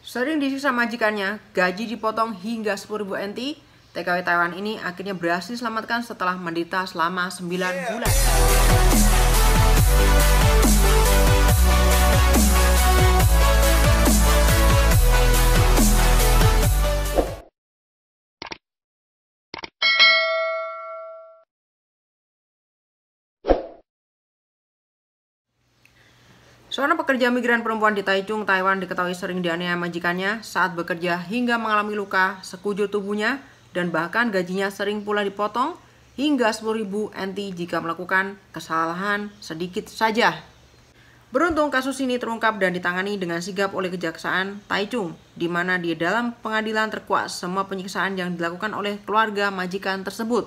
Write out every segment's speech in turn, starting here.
Sering disiksa majikannya, gaji dipotong hingga 10.000 NT, TKW Taiwan ini akhirnya berhasil diselamatkan setelah menderita selama 9 bulan. Seorang pekerja migran perempuan di Taichung, Taiwan diketahui sering dianiaya majikannya saat bekerja hingga mengalami luka sekujur tubuhnya dan bahkan gajinya sering pula dipotong hingga 10.000 NT jika melakukan kesalahan sedikit saja. Beruntung kasus ini terungkap dan ditangani dengan sigap oleh Kejaksaan Taichung, di mana di dalam pengadilan terkuak semua penyiksaan yang dilakukan oleh keluarga majikan tersebut.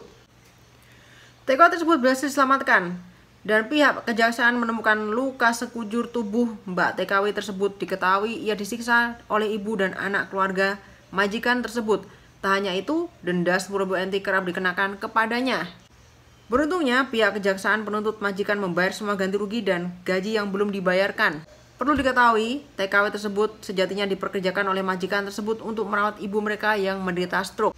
TKW tersebut berhasil diselamatkan. Dan pihak kejaksaan menemukan luka sekujur tubuh Mbak TKW tersebut. Diketahui ia disiksa oleh ibu dan anak keluarga majikan tersebut. Tak hanya itu, denda 10.000 NT kerap dikenakan kepadanya. Beruntungnya, pihak kejaksaan penuntut majikan membayar semua ganti rugi dan gaji yang belum dibayarkan. Perlu diketahui, TKW tersebut sejatinya diperkerjakan oleh majikan tersebut untuk merawat ibu mereka yang menderita stroke.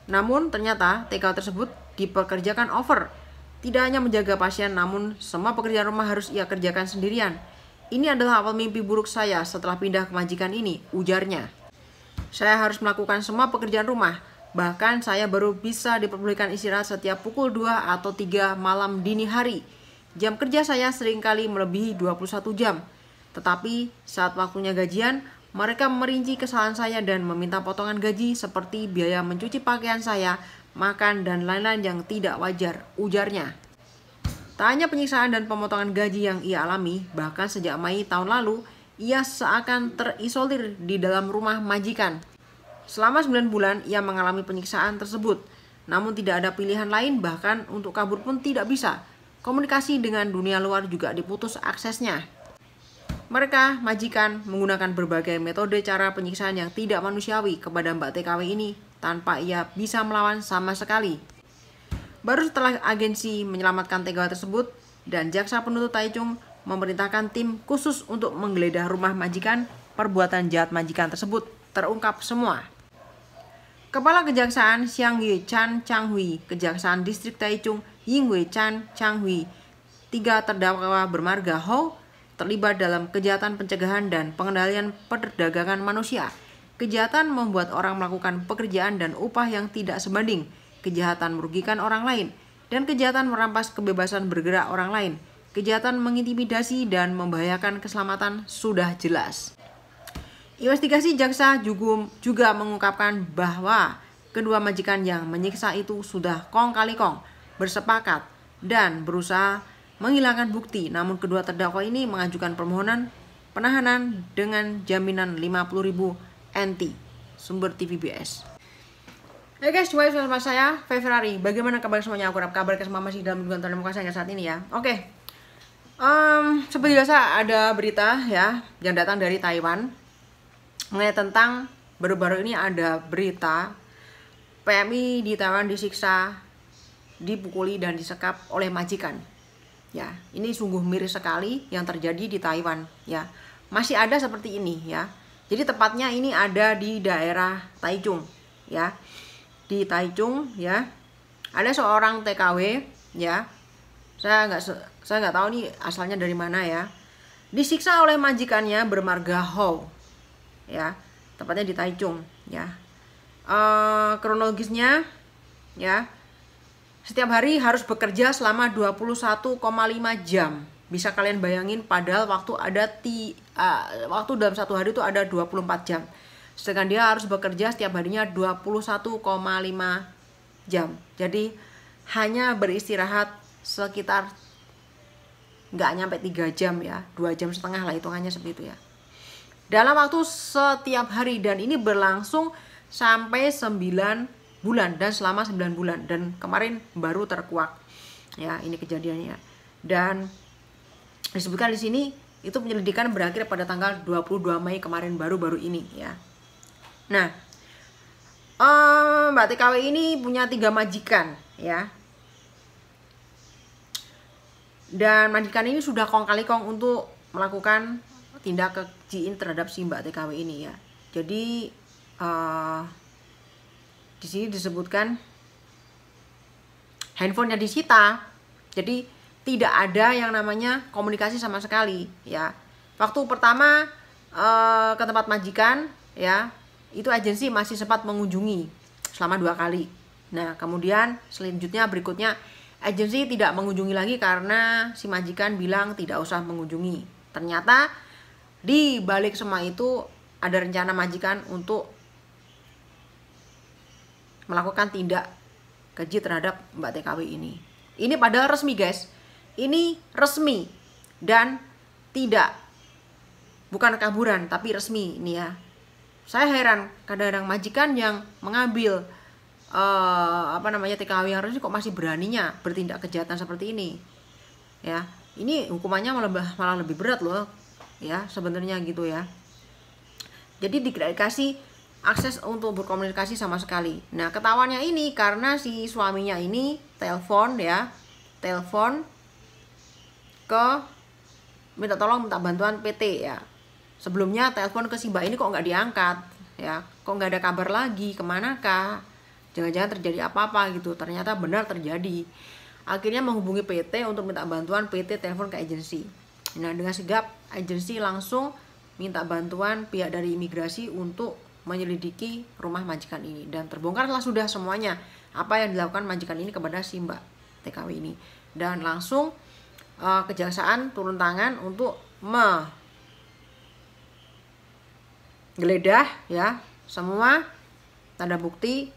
Namun, ternyata TKW tersebut diperkerjakan over. Tidak hanya menjaga pasien, namun semua pekerjaan rumah harus ia kerjakan sendirian. Ini adalah awal mimpi buruk saya setelah pindah ke majikan ini, ujarnya. Saya harus melakukan semua pekerjaan rumah. Bahkan saya baru bisa diperbolehkan istirahat setiap pukul 2 atau 3 malam dini hari. Jam kerja saya seringkali melebihi 21 jam. Tetapi saat waktunya gajian, mereka merinci kesalahan saya dan meminta potongan gaji seperti biaya mencuci pakaian saya, makan, dan lain-lain yang tidak wajar, ujarnya. Tak hanya penyiksaan dan pemotongan gaji yang ia alami, bahkan sejak Mei tahun lalu, ia seakan terisolir di dalam rumah majikan. Selama 9 bulan, ia mengalami penyiksaan tersebut. Namun tidak ada pilihan lain, bahkan untuk kabur pun tidak bisa. Komunikasi dengan dunia luar juga diputus aksesnya. Mereka, majikan, menggunakan berbagai metode cara penyiksaan yang tidak manusiawi kepada Mbak TKW ini, tanpa ia bisa melawan sama sekali. Baru setelah agensi menyelamatkan TKW tersebut dan jaksa penuntut Taichung memerintahkan tim khusus untuk menggeledah rumah majikan, perbuatan jahat majikan tersebut terungkap semua. Kepala Kejaksaan Xiang Yue Chan Changhui, Kejaksaan Distrik Taichung Ying Wei Chan Changhui, 3 terdakwa bermarga Ho terlibat dalam kejahatan pencegahan dan pengendalian perdagangan manusia, kejahatan membuat orang melakukan pekerjaan dan upah yang tidak sebanding, kejahatan merugikan orang lain, dan kejahatan merampas kebebasan bergerak orang lain. Kejahatan mengintimidasi dan membahayakan keselamatan sudah jelas. Investigasi jaksa juga mengungkapkan bahwa kedua majikan yang menyiksa itu sudah kong kali kong bersepakat dan berusaha menghilangkan bukti. Namun kedua terdakwa ini mengajukan permohonan penahanan dengan jaminan 50.000 NT. Sumber TVBS. Oke guys, cuma sama saya Februari. Bagaimana kabar semuanya? Aku harap kabar semua masih dalam lingkungan terdemokrasi saat ini ya. Oke. Seperti biasa ada berita ya yang datang dari Taiwan mengenai tentang baru-baru ini ada berita PMI di Taiwan disiksa, dipukuli dan disekap oleh majikan. Ya, ini sungguh miris sekali yang terjadi di Taiwan ya. Masih ada seperti ini ya. Jadi tepatnya ini ada di daerah Taichung ya. Di Taichung ya. Ada seorang TKW ya. Saya nggak tahu nih asalnya dari mana ya. Disiksa oleh majikannya bermarga Ho. Ya. Tepatnya di Taichung ya. Kronologisnya ya. Setiap hari harus bekerja selama 21,5 jam. Bisa kalian bayangin padahal waktu waktu dalam satu hari itu ada 24 jam. Sedangkan dia harus bekerja setiap harinya 21,5 jam. Jadi hanya beristirahat sekitar nggak nyampe 3 jam ya. 2,5 jam lah hitungannya seperti itu ya. Dalam waktu setiap hari dan ini berlangsung sampai 9 bulan dan selama 9 bulan dan kemarin baru terkuak ya ini kejadiannya. Dan disebutkan di sini itu penyelidikan berakhir pada tanggal 22 Mei kemarin baru-baru ini ya. Nah, Mbak TKW ini punya 3 majikan ya. Dan majikan ini sudah kong kali kong untuk melakukan tindak kejiin terhadap si Mbak TKW ini ya. Jadi di sini disebutkan handphonenya disita. Jadi tidak ada yang namanya komunikasi sama sekali ya. Waktu pertama ke tempat majikan ya, itu agensi masih sempat mengunjungi selama 2 kali. Nah kemudian selanjutnya berikutnya agensi tidak mengunjungi lagi karena si majikan bilang tidak usah mengunjungi. Ternyata di balik semua itu ada rencana majikan untuk melakukan tindak keji terhadap Mbak TKW ini. Ini padahal resmi guys. Ini resmi dan tidak, bukan kaburan tapi resmi ini ya. Saya heran kadang-kadang majikan yang mengambil TKW yang resmi kok masih beraninya bertindak kejahatan seperti ini. Ya, ini hukumannya malah lebih berat loh. Ya, sebenarnya gitu ya. Jadi tidak dikasih akses untuk berkomunikasi sama sekali. Nah, ketahuannya ini karena si suaminya ini telepon ke minta bantuan PT ya. Sebelumnya telepon ke si Mbak ini kok nggak diangkat ya, kok nggak ada kabar lagi, kemanakah, jangan-jangan terjadi apa-apa gitu. Ternyata benar terjadi. Akhirnya menghubungi PT untuk minta bantuan, PT telepon ke agensi. Nah dengan sigap agensi langsung minta bantuan pihak dari imigrasi untuk menyelidiki rumah majikan ini, dan terbongkarlah sudah semuanya apa yang dilakukan majikan ini kepada si Mbak TKW ini, dan langsung kejaksaan turun tangan untuk menggeledah ya semua tanda bukti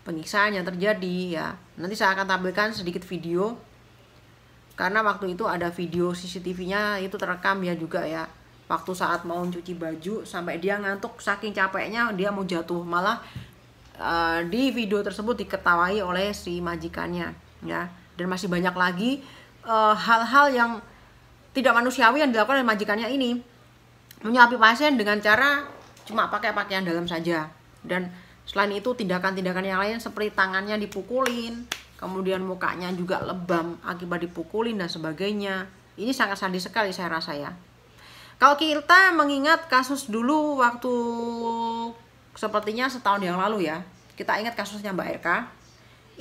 penyiksaan yang terjadi ya. Nanti saya akan tampilkan sedikit video karena waktu itu ada video CCTV-nya itu terekam ya juga ya. Waktu saat mau cuci baju sampai dia ngantuk saking capeknya dia mau jatuh, malah di video tersebut diketawai oleh si majikannya ya. Dan masih banyak lagi hal-hal yang tidak manusiawi yang dilakukan oleh majikannya ini. Menyuapi pasien dengan cara cuma pakai pakaian dalam saja. Dan selain itu tindakan-tindakan yang lain seperti tangannya dipukulin, kemudian mukanya juga lebam akibat dipukulin dan sebagainya. Ini sangat sadis sekali saya rasa ya. Kalau kita mengingat kasus dulu waktu sepertinya setahun yang lalu ya, kita ingat kasusnya Mbak RK.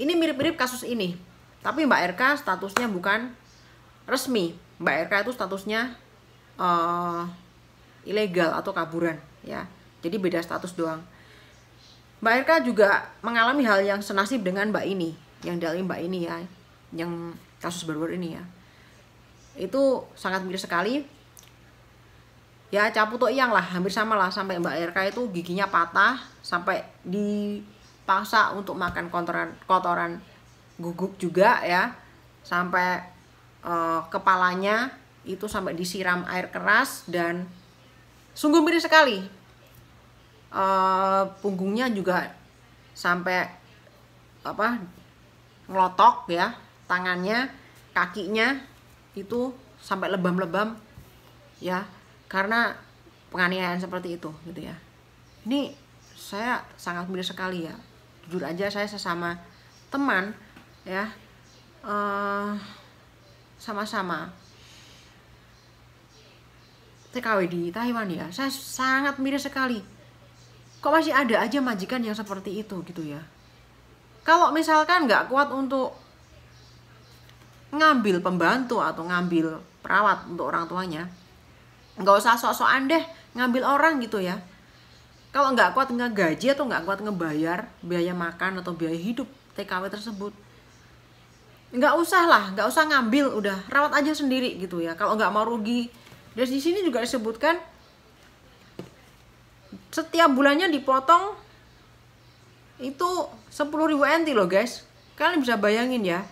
Ini mirip-mirip kasus ini, tapi Mbak RK statusnya bukan resmi. Mbak RK itu statusnya ilegal atau kaburan ya. Jadi beda status doang. Mbak RK juga mengalami hal yang senasib dengan Mbak ini, yang dialami Mbak ini ya, yang kasus baru-baru ini ya. Itu sangat mirip sekali. Ya caputo iyang lah, hampir sama lah, sampai Mbak RK itu giginya patah, sampai dipaksa untuk makan kotoran guguk juga ya, sampai kepalanya itu sampai disiram air keras dan sungguh miris sekali. Punggungnya juga sampai ngelotok ya, tangannya, kakinya itu sampai lebam-lebam ya, karena penganiayaan seperti itu gitu ya. Ini saya sangat miris sekali ya, jujur aja saya sesama teman ya, sama-sama TKW di Taiwan ya, saya sangat miris sekali. Kok masih ada aja majikan yang seperti itu gitu ya. Kalau misalkan nggak kuat untuk ngambil pembantu atau ngambil perawat untuk orang tuanya, nggak usah sok-sokan deh ngambil orang gitu ya. Kalau nggak kuat ngegaji atau nggak kuat ngebayar biaya makan atau biaya hidup TKW tersebut, nggak usah lah, nggak usah ngambil, udah rawat aja sendiri gitu ya. Kalau nggak mau rugi. Dan di sini juga disebutkan setiap bulannya dipotong itu 10.000 NT loh guys. Kalian bisa bayangin ya,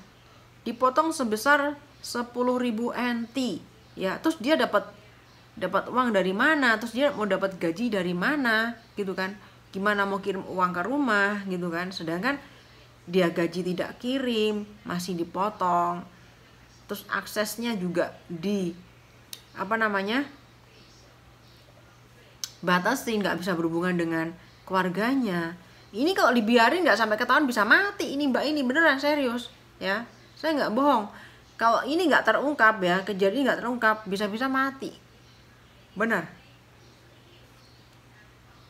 dipotong sebesar 10.000 NT ya. Terus dia dapat uang dari mana? Terus dia mau dapat gaji dari mana gitu kan? Gimana mau kirim uang ke rumah gitu kan? Sedangkan dia gaji tidak kirim, masih dipotong. Terus aksesnya juga batasi, nggak bisa berhubungan dengan keluarganya. Ini kalau dibiarin nggak sampai ketahuan bisa mati ini Mbak ini, beneran serius ya, saya nggak bohong. Kalau ini nggak terungkap ya, kejadian nggak terungkap, bisa-bisa mati, benar.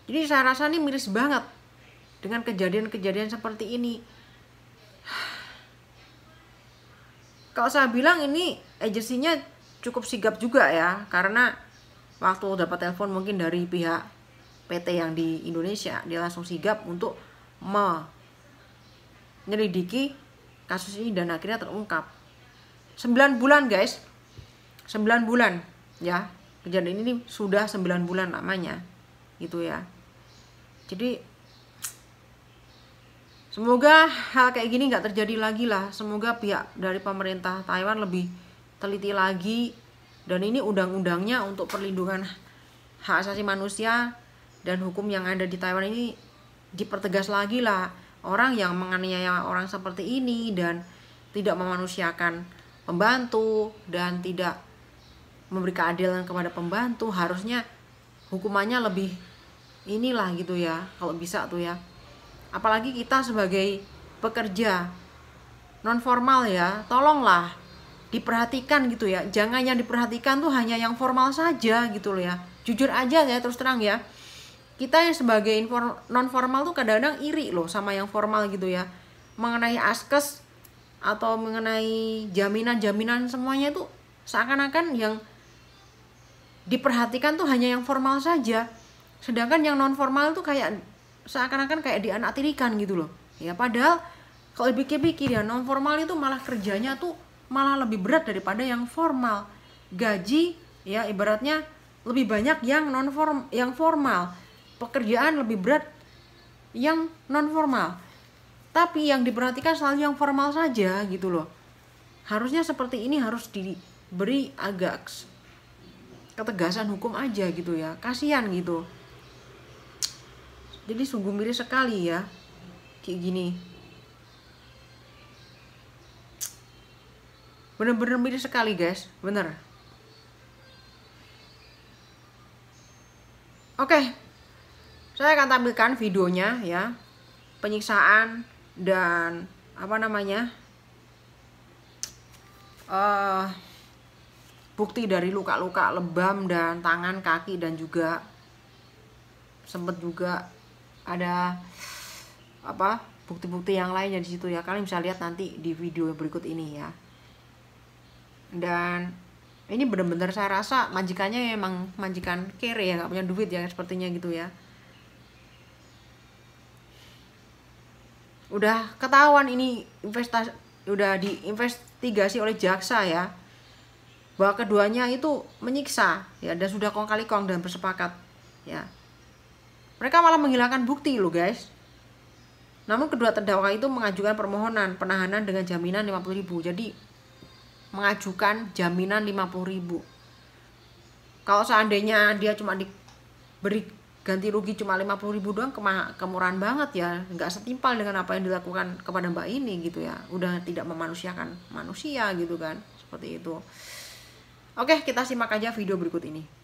Jadi saya rasa ini miris banget dengan kejadian-kejadian seperti ini. Kalau saya bilang ini agensinya cukup sigap juga ya, karena waktu dapat telepon mungkin dari pihak PT yang di Indonesia, dia langsung sigap untuk menyelidiki kasus ini dan akhirnya terungkap. 9 bulan guys, 9 bulan ya, kejadian ini sudah 9 bulan lamanya gitu ya. Jadi semoga hal kayak gini nggak terjadi lagi lah. Semoga pihak dari pemerintah Taiwan lebih teliti lagi, dan ini undang-undangnya untuk perlindungan hak asasi manusia dan hukum yang ada di Taiwan ini dipertegas lagi lah. Orang yang menganiaya orang seperti ini dan tidak memanusiakan pembantu dan tidak memberi keadilan kepada pembantu, harusnya hukumannya lebih inilah gitu ya, kalau bisa tuh ya. Apalagi kita sebagai pekerja non formal ya, tolonglah diperhatikan gitu ya. Jangan yang diperhatikan tuh hanya yang formal saja gitu loh ya. Jujur aja ya, terus terang ya, kita yang sebagai non formal tuh kadang-kadang iri loh sama yang formal gitu ya. Mengenai askes atau mengenai jaminan-jaminan semuanya tuh seakan-akan yang diperhatikan tuh hanya yang formal saja. Sedangkan yang non formal tuh kayak seakan-akan kayak dianaktirikan gitu loh. Ya padahal kalau dipikir-pikir ya, non formal itu malah kerjanya tuh malah lebih berat daripada yang formal. Gaji ya ibaratnya lebih banyak yang yang formal. Pekerjaan lebih berat yang non formal. Tapi yang diperhatikan selalu yang formal saja gitu loh. Harusnya seperti ini harus diberi agak ketegasan hukum aja gitu ya. Kasihan gitu. Jadi sungguh miris sekali ya kayak gini. Bener-bener miris sekali guys, bener. Oke, saya akan tampilkan videonya ya, penyiksaan dan apa namanya bukti dari luka-luka lebam dan tangan, kaki, dan juga sempet juga ada apa bukti-bukti yang lainnya di situ ya. Kalian bisa lihat nanti di video berikut ini ya. Dan ini benar-benar saya rasa majikannya emang majikan kere ya, nggak punya duit ya sepertinya gitu ya. Udah ketahuan ini udah diinvestigasi oleh jaksa ya, bahwa keduanya itu menyiksa ya, dan sudah kong kali kong dan bersepakat ya. Mereka malah menghilangkan bukti loh guys. Namun kedua terdakwa itu mengajukan permohonan penahanan dengan jaminan 50.000. Jadi mengajukan jaminan 50.000. Kalau seandainya dia cuma diberi ganti rugi cuma 50.000 doang, kemurahan banget ya. Nggak setimpal dengan apa yang dilakukan kepada mbak ini gitu ya. Udah tidak memanusiakan manusia gitu kan. Seperti itu. Oke, kita simak aja video berikut ini.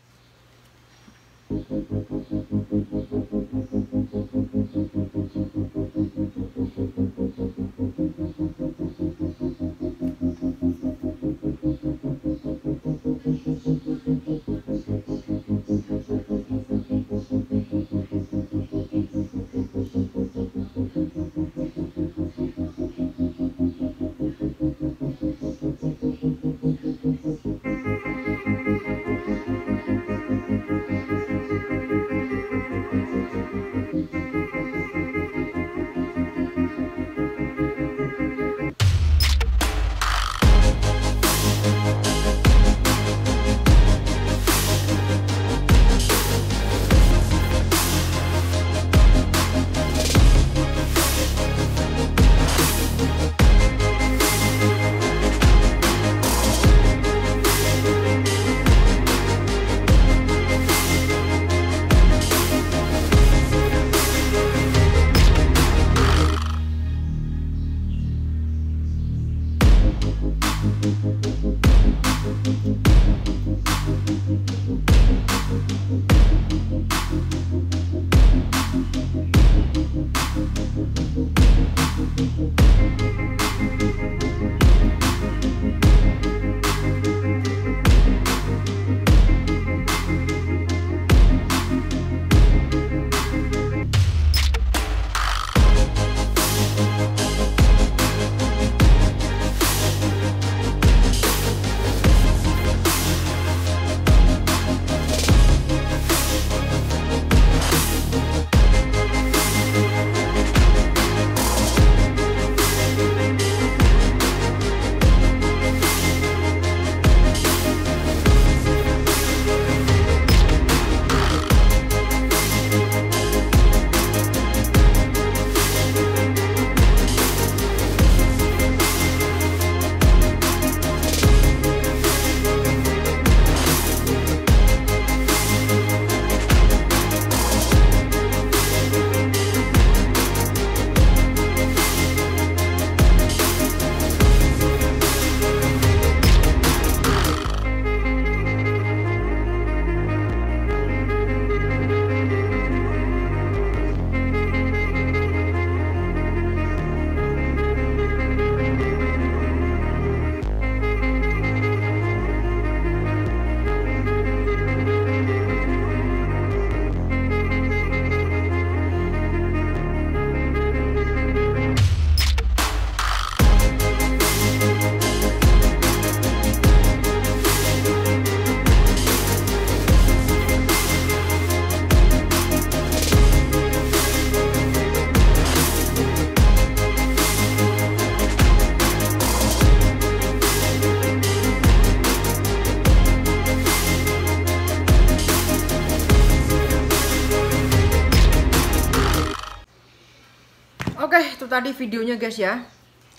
itu tadi videonya guys ya.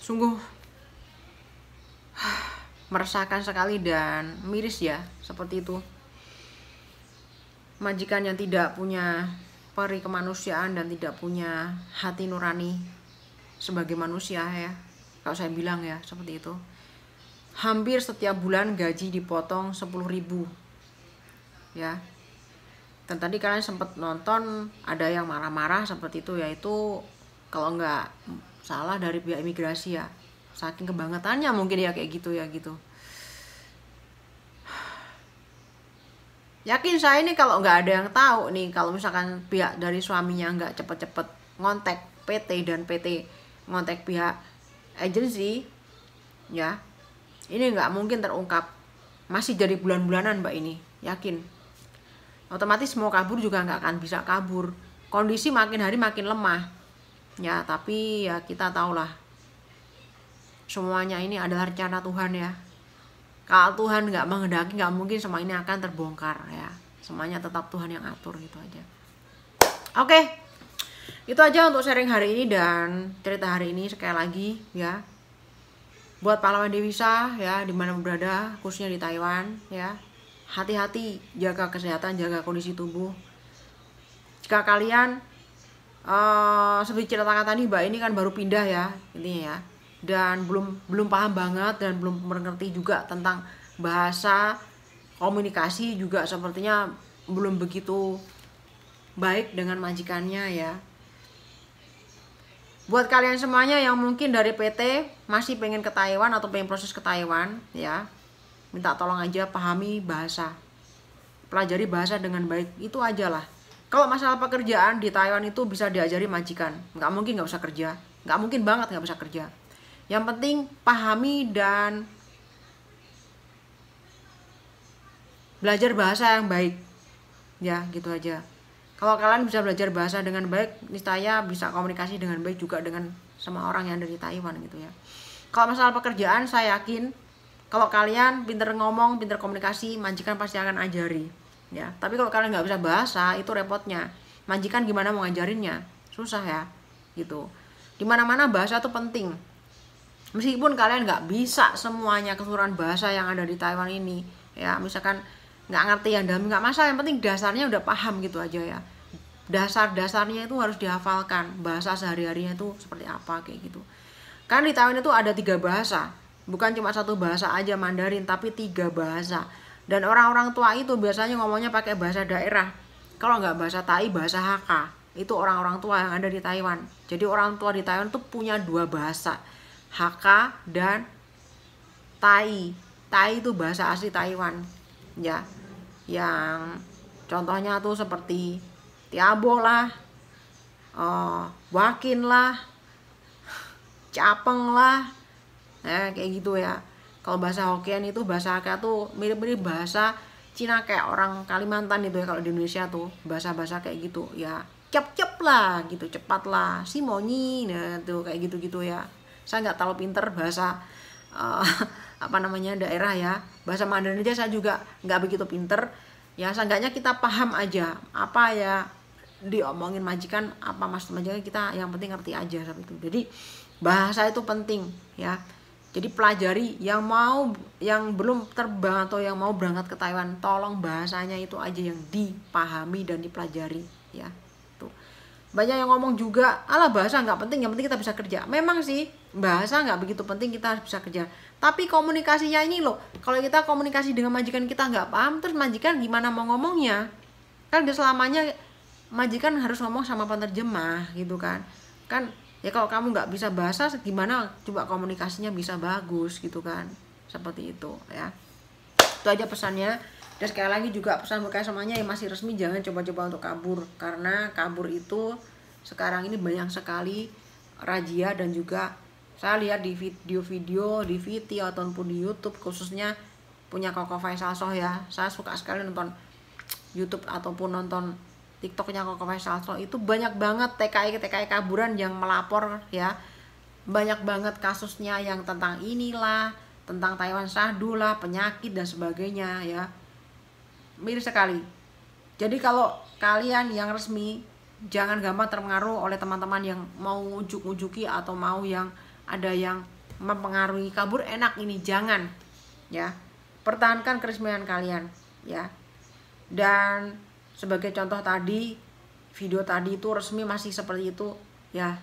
Sungguh meresahkan sekali dan miris ya, seperti itu. Majikan yang tidak punya peri kemanusiaan dan tidak punya hati nurani sebagai manusia ya. Kalau saya bilang ya, seperti itu. Hampir setiap bulan gaji dipotong 10.000 ya. Dan tadi kalian sempat nonton ada yang marah-marah seperti itu, yaitu kalau nggak salah dari pihak imigrasi ya, saking kebangetannya mungkin ya kayak gitu ya gitu. Yakin saya ini kalau nggak ada yang tahu nih, kalau misalkan pihak dari suaminya nggak cepet-cepet ngontek PT dan PT ngontek pihak agensi ya, ini nggak mungkin terungkap. Masih jadi bulan-bulanan mbak ini, yakin. Otomatis mau kabur juga nggak akan bisa kabur. Kondisi makin hari makin lemah ya, tapi ya kita tahulah semuanya ini adalah rencana Tuhan ya. Kalau Tuhan nggak menghendaki, nggak mungkin semua ini akan terbongkar ya. Semuanya tetap Tuhan yang atur, gitu aja. Oke, itu aja untuk sharing hari ini dan cerita hari ini. Sekali lagi ya, buat pahlawan Dewisa ya, dimana berada, khususnya di Taiwan ya, hati-hati, jaga kesehatan, jaga kondisi tubuh. Jika kalian seperti ceritakan tadi, mbak ini kan baru pindah ya, intinya ya, dan belum paham banget dan belum mengerti juga tentang bahasa komunikasi, juga sepertinya belum begitu baik dengan majikannya ya. Buat kalian semuanya yang mungkin dari PT masih pengen ke Taiwan atau pengen proses ke Taiwan ya, minta tolong aja pahami bahasa, pelajari bahasa dengan baik, itu aja lah. Kalau masalah pekerjaan di Taiwan itu bisa diajari majikan, nggak mungkin nggak usah kerja, nggak mungkin banget nggak bisa kerja. Yang penting pahami dan belajar bahasa yang baik ya, gitu aja. Kalau kalian bisa belajar bahasa dengan baik, niscaya bisa komunikasi dengan baik juga dengan sama orang yang dari Taiwan gitu ya. Kalau masalah pekerjaan, saya yakin kalau kalian pinter ngomong, pinter komunikasi, majikan pasti akan ajari ya. Tapi kalau kalian nggak bisa bahasa, itu repotnya. Majikan gimana mau ngajarinnya? Susah ya gitu. Dimana-mana bahasa itu penting. Meskipun kalian nggak bisa semuanya keseluruhan bahasa yang ada di Taiwan ini ya, misalkan nggak ngerti yang dalam, nggak masalah, yang penting dasarnya udah paham gitu aja ya. Dasar-dasarnya itu harus dihafalkan, bahasa sehari-harinya itu seperti apa kayak gitu. Kan di Taiwan itu ada 3 bahasa, bukan cuma 1 bahasa aja Mandarin, tapi 3 bahasa. Dan orang-orang tua itu biasanya ngomongnya pakai bahasa daerah. Kalau nggak bahasa Tai, bahasa Hakka. Itu orang-orang tua yang ada di Taiwan. Jadi orang tua di Taiwan tuh punya 2 bahasa, Hakka dan Tai. Tai itu bahasa asli Taiwan ya, yang contohnya tuh seperti Tiabo lah, Wakin lah, Capeng lah, kayak gitu ya. Kalau bahasa Hokkien itu, bahasa Hakka tuh mirip-mirip bahasa Cina, kayak orang Kalimantan itu ya. Kalau di Indonesia tuh bahasa-bahasa kayak gitu ya, cep-cep lah gitu, cepat lah, simonyi, nah tuh kayak gitu-gitu ya. Saya nggak terlalu pinter bahasa apa namanya daerah ya, bahasa Mandarin aja saya juga nggak begitu pinter ya. Seenggaknya kita paham aja apa ya diomongin majikan, apa maksud majikan kita, yang penting ngerti aja seperti itu. Jadi bahasa itu penting ya. Jadi pelajari, yang belum terbang atau yang mau berangkat ke Taiwan, tolong bahasanya itu aja yang dipahami dan dipelajari ya. Tuh. Banyak yang ngomong juga, alah bahasa nggak penting, yang penting kita bisa kerja. Memang sih bahasa nggak begitu penting, kita harus bisa kerja. Tapi komunikasinya ini loh, kalau kita komunikasi dengan majikan kita nggak paham, terus majikan gimana mau ngomongnya? Kan gak selamanya majikan harus ngomong sama penerjemah gitu kan. Kan ya kalau kamu nggak bisa bahasa, gimana coba komunikasinya bisa bagus gitu kan. Seperti itu ya. Itu aja pesannya. Dan sekali lagi juga pesan buat kalian semuanya yang masih resmi, jangan coba-coba untuk kabur. Karena kabur itu sekarang ini banyak sekali razia, dan juga saya lihat di video-video di VT ataupun di YouTube, khususnya punya Koko Faisal Show ya. Saya suka sekali nonton YouTube ataupun nonton TikToknya Koko Faisal Show. Itu banyak banget TKI kaburan yang melapor ya. Banyak banget kasusnya yang tentang inilah, tentang Taiwan Syahdu lah, penyakit dan sebagainya ya. Miris sekali. Jadi kalau kalian yang resmi jangan gampang terpengaruh oleh teman-teman yang mau ujuk-ujuki atau mau yang ada yang mempengaruhi. Kabur enak ini, jangan ya. Pertahankan keresmian kalian ya. Dan sebagai contoh tadi, video tadi itu resmi masih seperti itu ya,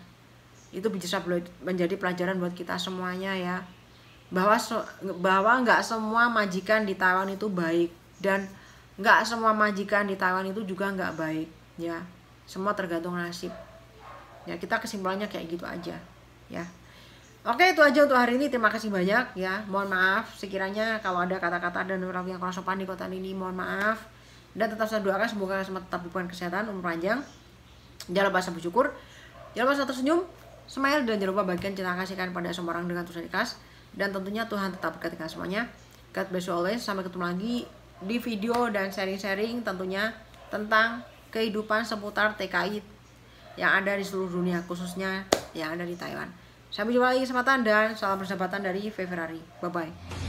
itu bisa menjadi pelajaran buat kita semuanya ya, bahwa nggak semua majikan di Taiwan itu baik, dan nggak semua majikan di Taiwan itu juga nggak baik ya. Semua tergantung nasib ya, kita kesimpulannya kayak gitu aja ya. Oke, itu aja untuk hari ini. Terima kasih banyak ya. Mohon maaf sekiranya kalau ada kata-kata dan orang yang kurang sopan di konten ini, mohon maaf. Dan tetap saya doakan semoga semua tetap diberikan kesehatan, umur panjang, jangan lupa bersyukur, jangan lupa tersenyum, smile, dan jangan lupa bagikan cinta kasihkan pada semua orang dengan tulus ikhlas. Dan tentunya Tuhan tetap berkati kalian semuanya. God bless you always. Sampai ketemu lagi di video dan sharing-sharing tentunya tentang kehidupan seputar TKI yang ada di seluruh dunia, khususnya yang ada di Taiwan. Sampai jumpa lagi kesempatan, dan salam persahabatan dari Ferrari. Bye bye.